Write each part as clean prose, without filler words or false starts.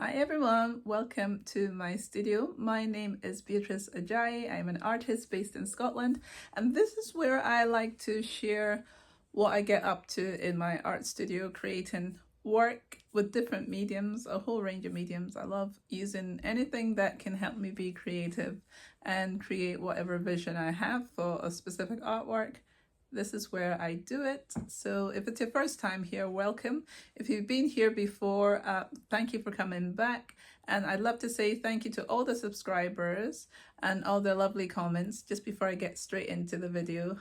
Hi everyone, welcome to my studio. My name is Beatrice Ajayi. I'm an artist based in Scotland, and this is where I like to share what I get up to in my art studio, creating work with different mediums, a whole range of mediums. I love using anything that can help me be creative and create whatever vision I have for a specific artwork. This is where I do it. So if it's your first time here, welcome. If you've been here before, thank you for coming back. And I'd love to say thank you to all the subscribers and all the lovely comments just before I get straight into the video.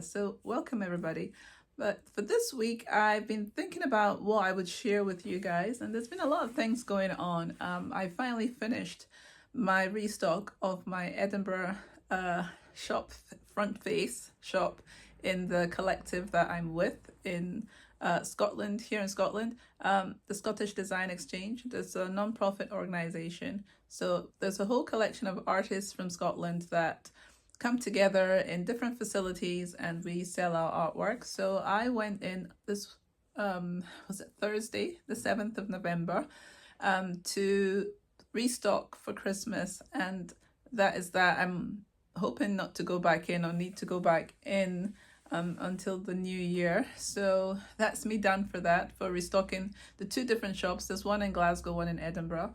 So welcome everybody. But for this week, I've been thinking about what I would share with you guys, and there's been a lot of things going on. I finally finished my restock of my Edinburgh shop, front face shop in the collective that I'm with in Scotland, here in Scotland, the Scottish Design Exchange. There's a non-profit organization. So there's a whole collection of artists from Scotland that come together in different facilities and we sell our artwork. So I went in this, was it Thursday, the 7th of November, to restock for Christmas. And that is that. I'm hoping not to go back in or need to go back in until the new year. So that's me done for that, for restocking the two different shops. There's one in Glasgow, one in Edinburgh.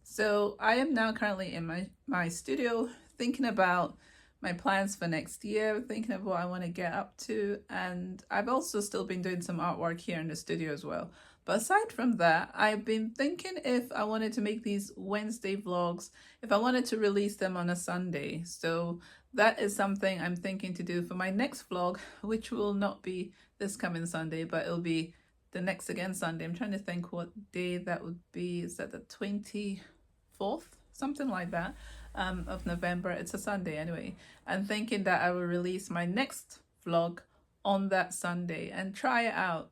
So I am now currently in my studio thinking about my plans for next year, thinking of what I want to get up to. And I've also still been doing some artwork here in the studio as well. But aside from that, I've been thinking if I wanted to make these Wednesday vlogs, if I wanted to release them on a Sunday. So that is something I'm thinking to do for my next vlog, which will not be this coming Sunday, but it'll be the next again Sunday. I'm trying to think what day that would be. Is that the 24th? Something like that, of November. It's a Sunday anyway. I'm thinking that I will release my next vlog on that Sunday and try it out.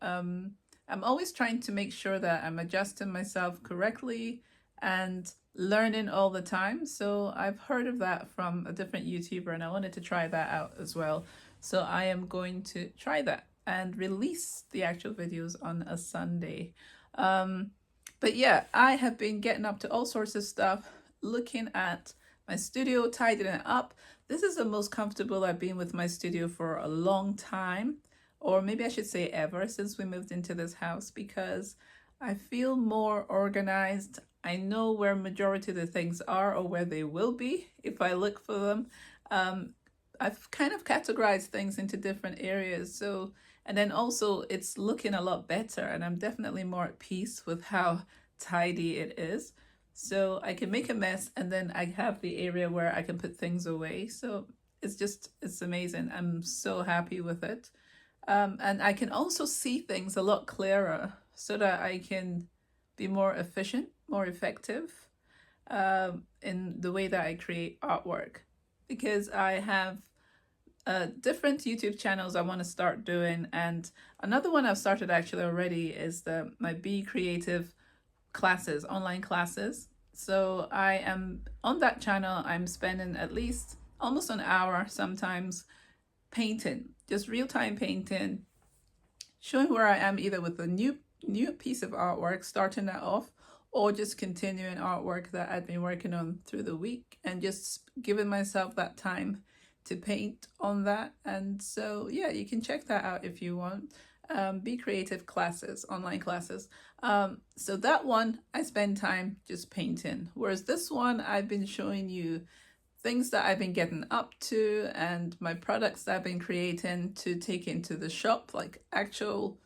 I'm always trying to make sure that I'm adjusting myself correctly and learning all the time. So I've heard of that from a different YouTuber and I wanted to try that out as well. So I am going to try that and release the actual videos on a Sunday. But yeah, I have been getting up to all sorts of stuff, looking at my studio, tidying it up. This is the most comfortable I've been with my studio for a long time. Or maybe I should say ever since we moved into this house, because I feel more organized. I know where majority of the things are or where they will be if I look for them. I've kind of categorized things into different areas. So, and then also it's looking a lot better and I'm definitely more at peace with how tidy it is. So I can make a mess and then I have the area where I can put things away. So it's amazing. I'm so happy with it. And I can also see things a lot clearer so that I can be more efficient, more effective in the way that I create artwork. Because I have different YouTube channels I want to start doing. And another one I've started actually already is my Be Creative classes, online classes. So I am on that channel. I'm spending at least almost an hour sometimes painting, just real-time painting, showing where I am either with a new piece of artwork, starting that off, or just continuing artwork that I'd been working on through the week and just giving myself that time to paint on that. And so yeah, you can check that out if you want. Be Creative classes, online classes. So that one I spend time just painting, whereas this one I've been showing you things that I've been getting up to and my products that I've been creating to take into the shop, like actual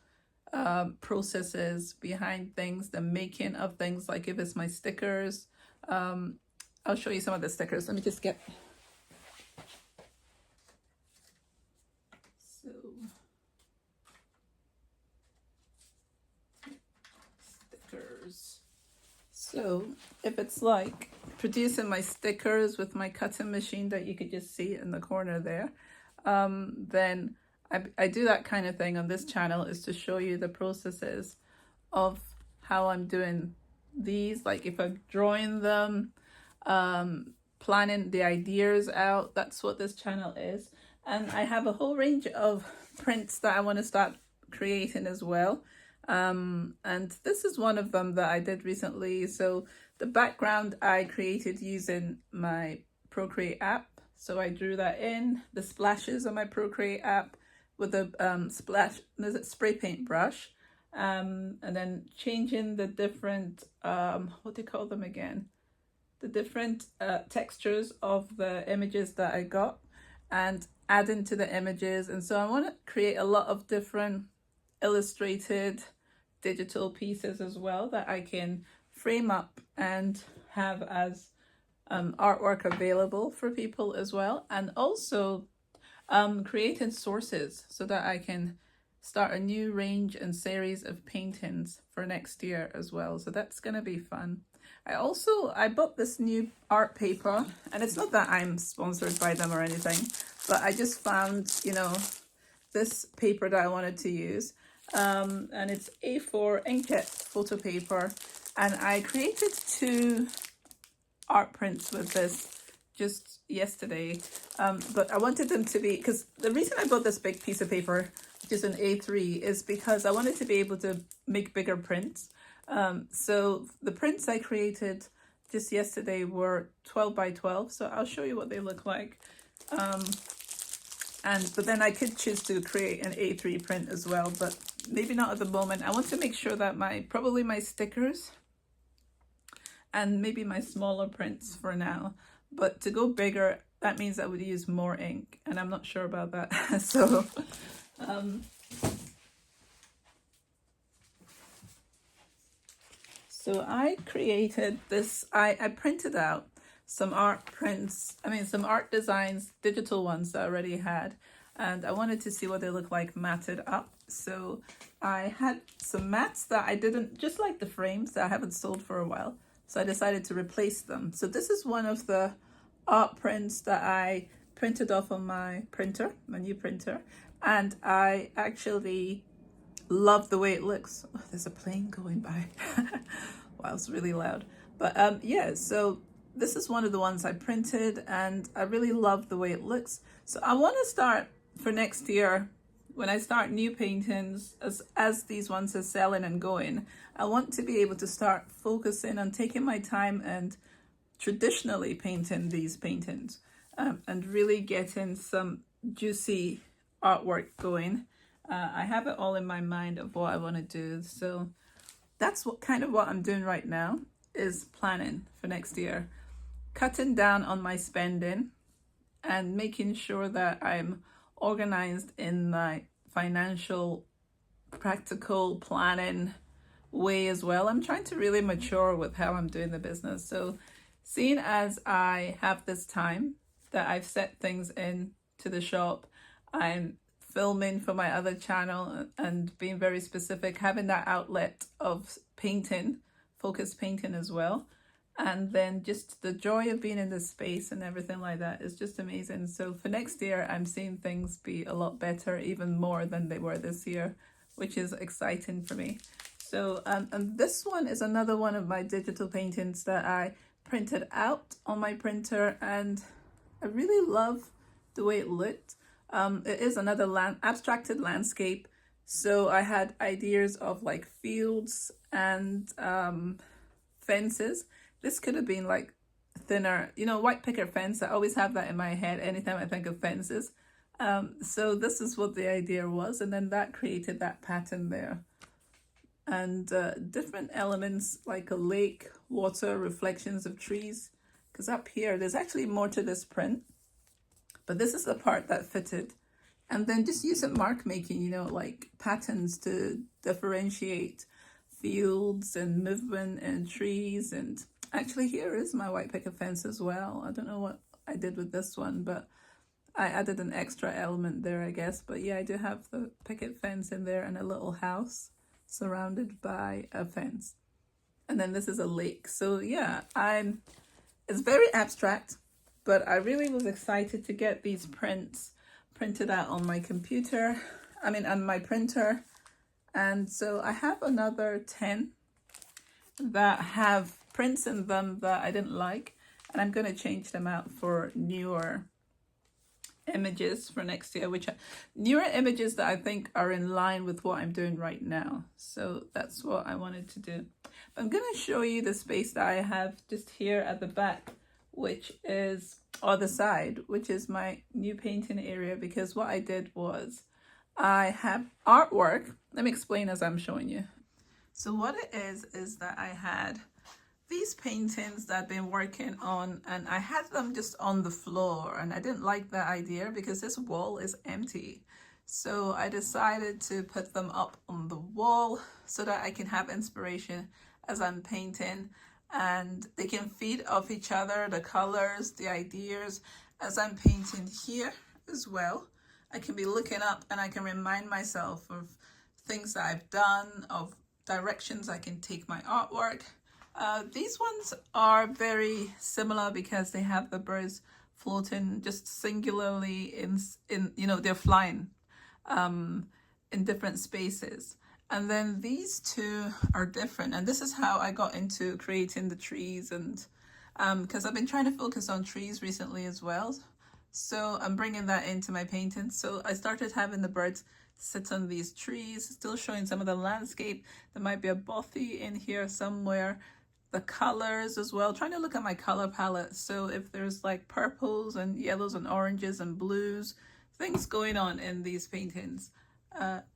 processes behind things, the making of things, like if it's my stickers. I'll show you some of the stickers. Let me just get... So if it's like producing my stickers with my cutting machine that you could just see in the corner there, then I do that kind of thing on this channel, is to show you the processes of how I'm doing these, like if I'm drawing them, planning the ideas out. That's what this channel is. And I have a whole range of prints that I want to start creating as well. And this is one of them that I did recently. So the background I created using my Procreate app. So I drew that in, the splashes on my Procreate app with a spray paint brush. And then changing the different, what do you call them again? The different textures of the images that I got and adding to the images. And so I want to create a lot of different illustrated digital pieces as well that I can frame up and have as artwork available for people as well. And also creating sources so that I can start a new range and series of paintings for next year as well. So that's going to be fun. I bought this new art paper, and it's not that I'm sponsored by them or anything, but I just found, you know, this paper that I wanted to use. And it's A4 inkjet photo paper, and I created 2 art prints with this just yesterday, but I wanted them to be, because the reason I bought this big piece of paper, which is an A3, is because I wanted to be able to make bigger prints. So the prints I created just yesterday were 12 by 12, so I'll show you what they look like. But then I could choose to create an A3 print as well, but maybe not at the moment. I want to make sure that probably my stickers and maybe my smaller prints for now. But to go bigger, that means I would use more ink, and I'm not sure about that. So I created this, I printed out some art prints, some art designs, digital ones that I already had, and I wanted to see what they look like matted up. So I had some mats that I didn't, just like the frames that I haven't sold for a while, so I decided to replace them. So this is one of the art prints that I printed off on my printer, my new printer, and I actually love the way it looks. Oh, there's a plane going by. Wow, it's really loud. But yeah, so this is one of the ones I printed, and I really love the way it looks. So I want to start for next year, when I start new paintings, as these ones are selling and going, I want to be able to start focusing on taking my time and traditionally painting these paintings, and really getting some juicy artwork going. I have it all in my mind of what I want to do. So that's what I'm doing right now, is planning for next year, cutting down on my spending and making sure that I'm organized in my financial, practical planning way as well. I'm trying to really mature with how I'm doing the business. So seeing as I have this time that I've set things in to the shop, I'm filming for my other channel and being very specific, having that outlet of painting, focused painting as well. And then just the joy of being in this space and everything like that is just amazing. So for next year, I'm seeing things be a lot better, even more than they were this year, which is exciting for me. So, and this one is another one of my digital paintings that I printed out on my printer, and I really love the way it looked. It is another abstracted landscape. So I had ideas of like fields and fences. This could have been like thinner, white picket fence. I always have that in my head anytime I think of fences. So this is what the idea was, and then that created that pattern there. And different elements like a lake, water, reflections of trees. Because up here, there's actually more to this print, but this is the part that fitted. And then just using mark making, like patterns to differentiate fields and movement and trees. And actually here is my white picket fence as well. I don't know what I did with this one, but I added an extra element there, I guess. But yeah, I do have the picket fence in there and a little house surrounded by a fence. And then this is a lake. So yeah, it's very abstract, but I really was excited to get these prints printed out on my computer, on my printer. And so I have another 10 that have prints in them that I didn't like, and I'm going to change them out for newer images for next year, which are newer images that I think are in line with what I'm doing right now. So that's what I wanted to do. I'm going to show you the space that I have just here at the back, which is, or the side, which is my new painting area, because what I did was I have artwork. Let me explain as I'm showing you. So what it is that I had these paintings that I've been working on, and I had them just on the floor, and I didn't like that idea because this wall is empty. So I decided to put them up on the wall so that I can have inspiration as I'm painting, and they can feed off each other, the colors, the ideas, as I'm painting here as well. I can be looking up and I can remind myself of things that I've done, of directions I can take my artwork. These ones are very similar because they have the birds floating just singularly in you know, they're flying in different spaces. And then these two are different, and this is how I got into creating the trees, and because I've been trying to focus on trees recently as well, so I'm bringing that into my painting. So I started having the birds sit on these trees, still showing some of the landscape. There might be a bothy in here somewhere. The colors as well, trying to look at my color palette. So if there's like purples and yellows and oranges and blues, things going on in these paintings.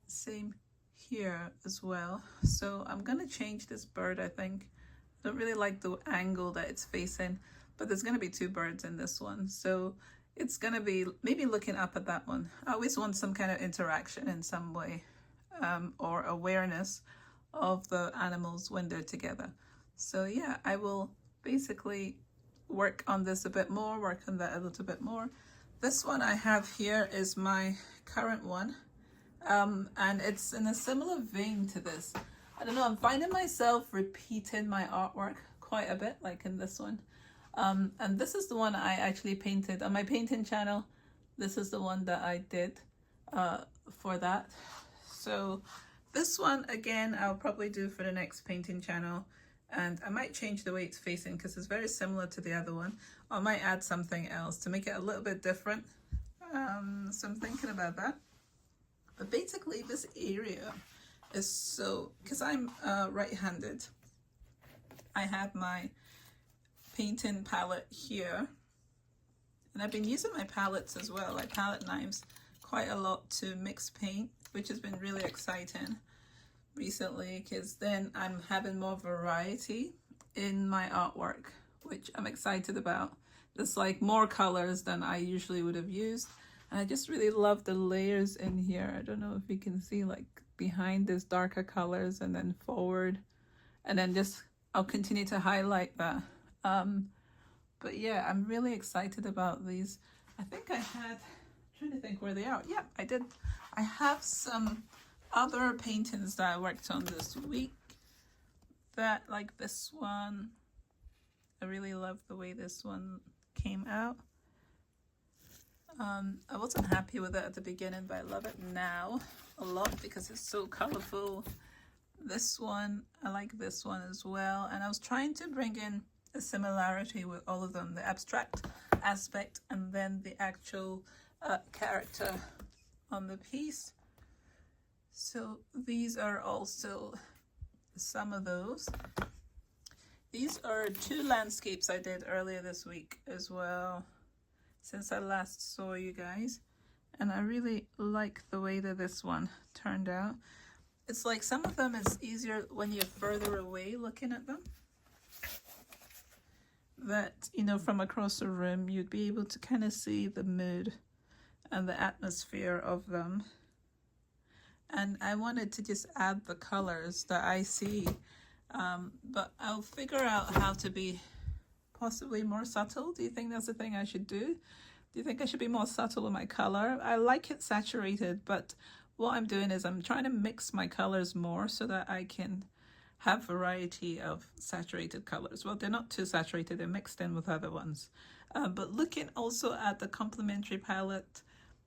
Same here as well. So I'm gonna change this bird, I think. I don't really like the angle that it's facing, but there's gonna be two birds in this one. So it's gonna be maybe looking up at that one. I always want some kind of interaction in some way, or awareness of the animals when they're together. So yeah, I will basically work on this a bit more, work on that a little bit more. This one I have here is my current one, and it's in a similar vein to this. I don't know, I'm finding myself repeating my artwork quite a bit, like in this one. And this is the one I actually painted on my painting channel. This is the one that I did for that. So this one, again, I'll probably do for the next painting channel. And I might change the way it's facing because it's very similar to the other one. I might add something else to make it a little bit different. So I'm thinking about that. But basically this area is so, because I'm right-handed, I have my painting palette here. And I've been using my palettes as well, like palette knives, quite a lot to mix paint, which has been really exciting recently, because then I'm having more variety in my artwork, which I'm excited about. There's like more colors than I usually would have used, and I just really love the layers in here. I don't know if you can see, like behind this darker colors and then forward, and then just I'll continue to highlight that. But yeah, I'm really excited about these. I think I had, I'm trying to think where they are. Yeah, I did. I have some other paintings that I worked on this week, that, like this one, I really love the way this one came out. I wasn't happy with it at the beginning, but I love it now a lot because it's so colorful. This one, I like this one as well, and I was trying to bring in a similarity with all of them, the abstract aspect and then the actual character on the piece. So these are also some of those. These are two landscapes I did earlier this week as well, since I last saw you guys. And I really like the way that this one turned out. It's like some of them it's easier when you're further away looking at them. That, you know, from across the room, you'd be able to kind of see the mood and the atmosphere of them. And I wanted to just add the colors that I see, but I'll figure out how to be possibly more subtle. Do you think that's the thing I should do? Do you think I should be more subtle with my color? I like it saturated, but what I'm doing is I'm trying to mix my colors more so that I can have variety of saturated colors. Well, they're not too saturated, they're mixed in with other ones. But looking also at the complementary palette,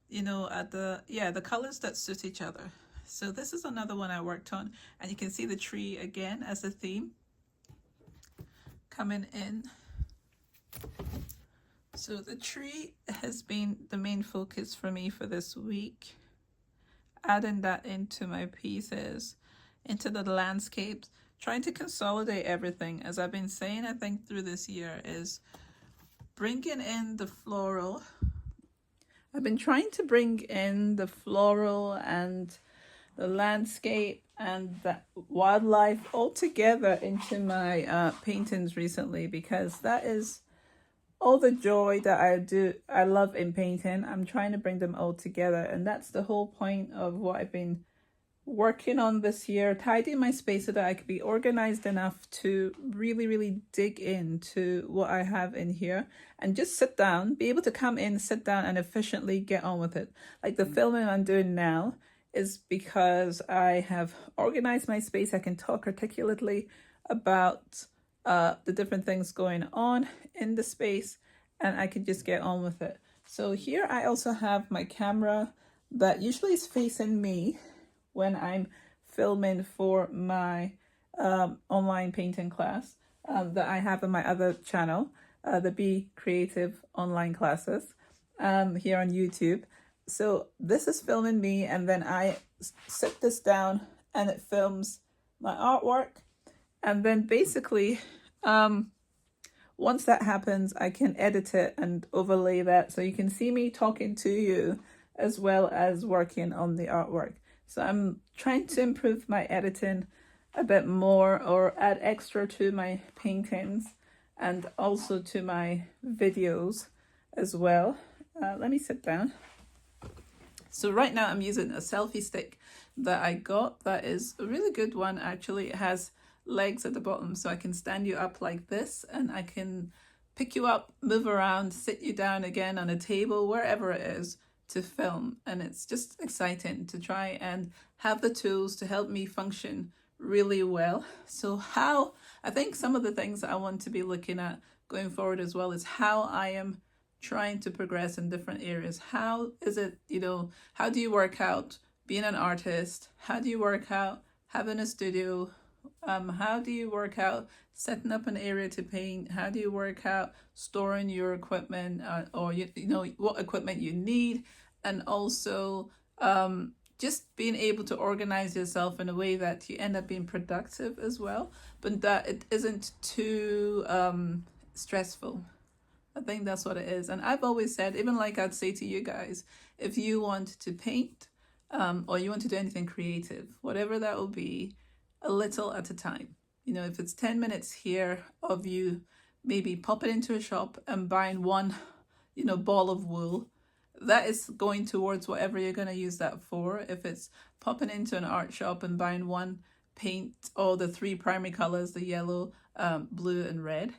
you know, at the colors that suit each other. So this is another one I worked on, and you can see the tree again as a theme coming in. So the tree has been the main focus for me for this week. Adding that into my pieces, into the landscapes, trying to consolidate everything. As I've been saying, I think through this year is bringing in the floral. I've been trying to bring in the floral and the landscape and the wildlife all together into my paintings recently, because that is all the joy that I love in painting. I'm trying to bring them all together, and that's the whole point of what I've been working on this year, tidying my space so that I could be organized enough to really dig into what I have in here and just sit down, be able to come in, sit down and efficiently get on with it. Like the filming I'm doing now is because I have organized my space. I can talk articulately about the different things going on in the space, and I can just get on with it. So here I also have my camera that usually is facing me when I'm filming for my online painting class that I have on my other channel, the Be Creative online classes here on YouTube. So this is filming me, and then I sit this down and it films my artwork. And then basically, once that happens, I can edit it and overlay that so you can see me talking to you as well as working on the artwork. So I'm trying to improve my editing a bit more, or add extra to my paintings and also to my videos as well. Let me sit down. So right now I'm using a selfie stick that I got. That is a really good one, actually. It has legs at the bottom, so I can stand you up like this, and I can pick you up, move around, sit you down again on a table, wherever it is, to film. And it's just exciting to try and have the tools to help me function really well. So I think some of the things that I want to be looking at going forward as well is how I am trying to progress in different areas. How is it, how do you work out being an artist? How do you work out having a studio? How do you work out setting up an area to paint? How do you work out storing your equipment, or what equipment you need? And also just being able to organize yourself in a way that you end up being productive as well, but that it isn't too stressful. I think that's what it is. And I've always said, even like I'd say to you guys, if you want to paint or you want to do anything creative, whatever that will be, a little at a time. If it's 10 minutes here of you maybe popping into a shop and buying one, ball of wool, that is going towards whatever you're going to use that for. If it's popping into an art shop and buying one paint, or the three primary colors, the yellow, blue and red,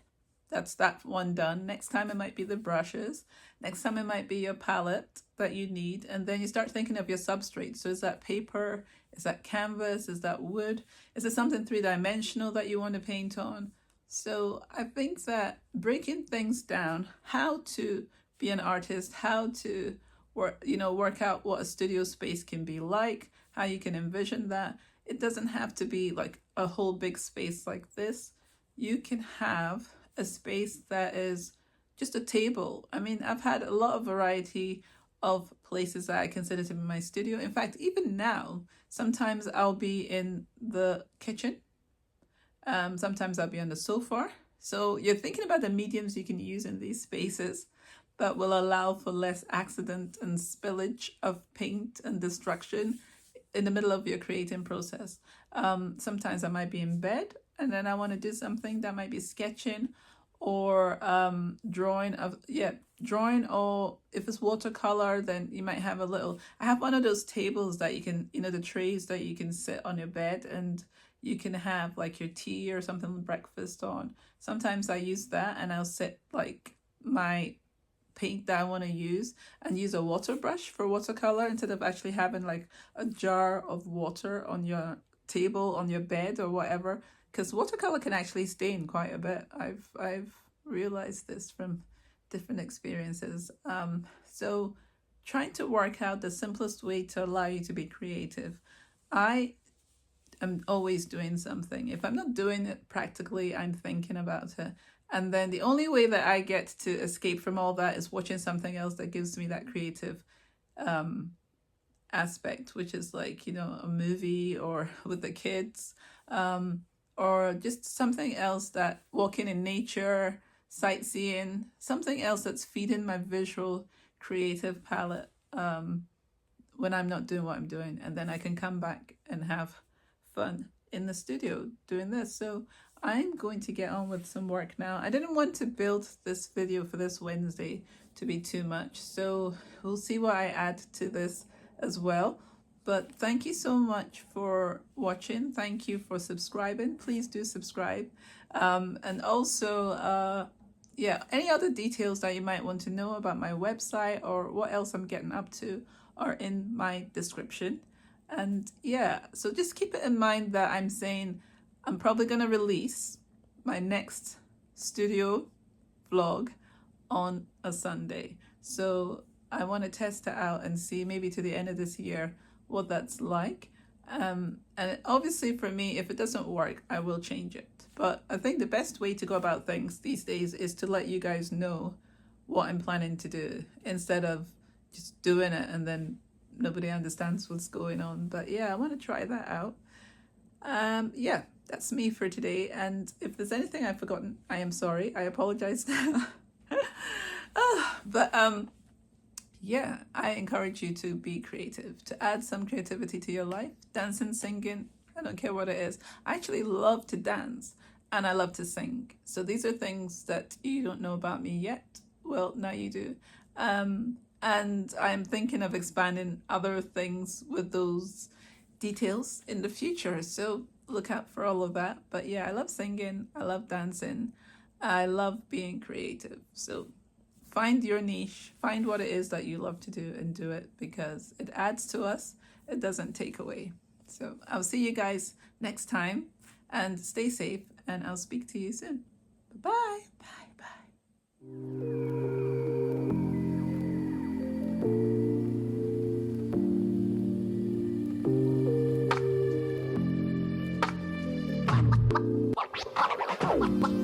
that's that one done. Next time it might be the brushes. Next time it might be your palette that you need. And then you start thinking of your substrate. So is that paper? Is that canvas? Is that wood? Is it something three-dimensional that you want to paint on? So I think that breaking things down, how to be an artist, how to work out what a studio space can be like, how you can envision that. It doesn't have to be like a whole big space like this. You can have a space that is just a table. I mean, I've had a lot of variety of places that I consider to be my studio. In fact, even now, sometimes I'll be in the kitchen. Sometimes I'll be on the sofa. So you're thinking about the mediums you can use in these spaces that will allow for less accident and spillage of paint and destruction in the middle of your creating process. Sometimes I might be in bed and then I want to do something that might be sketching or drawing, or if it's watercolor, then you might have I have one of those tables that you can, the trays that you can sit on your bed and you can have like your tea or something, breakfast on. Sometimes I use that and I'll set like my paint that I want to use and use a water brush for watercolor instead of actually having like a jar of water on your table, on your bed or whatever, because watercolor can actually stain quite a bit. I've realized this from different experiences. So trying to work out the simplest way to allow you to be creative. I am always doing something. If I'm not doing it practically, I'm thinking about it. And then the only way that I get to escape from all that is watching something else that gives me that creative aspect, which is like, you know, a movie or with the kids, or just something else, that walking in nature, sightseeing, something else that's feeding my visual creative palette when I'm not doing what I'm doing. And then I can come back and have fun in the studio doing this. So I'm going to get on with some work now. I didn't want to build this video for this Wednesday to be too much, so we'll see what I add to this as well. But thank you so much for watching. Thank you for subscribing. Please do subscribe. And also, yeah, any other details that you might want to know about my website or what else I'm getting up to are in my description. And yeah, so just keep it in mind that I'm saying I'm probably going to release my next studio vlog on a Sunday. So I want to test it out and see maybe to the end of this year what that's like. And obviously for me, if it doesn't work, I will change it. But I think the best way to go about things these days is to let you guys know what I'm planning to do instead of just doing it and then nobody understands what's going on. But yeah, I want to try that out. Yeah, that's me for today. And if there's anything I've forgotten, I am sorry. I apologize now. But yeah, I encourage you to be creative, to add some creativity to your life. Dancing, singing, I don't care what it is. I actually love to dance and I love to sing. So these are things that you don't know about me yet. Well, now you do. And I'm thinking of expanding other things with those details in the future. So look out for all of that. But yeah, I love singing. I love dancing. I love being creative. So find your niche, find what it is that you love to do and do it, because it adds to us. It doesn't take away. So I'll see you guys next time, and stay safe, and I'll speak to you soon. Bye. Bye. Bye.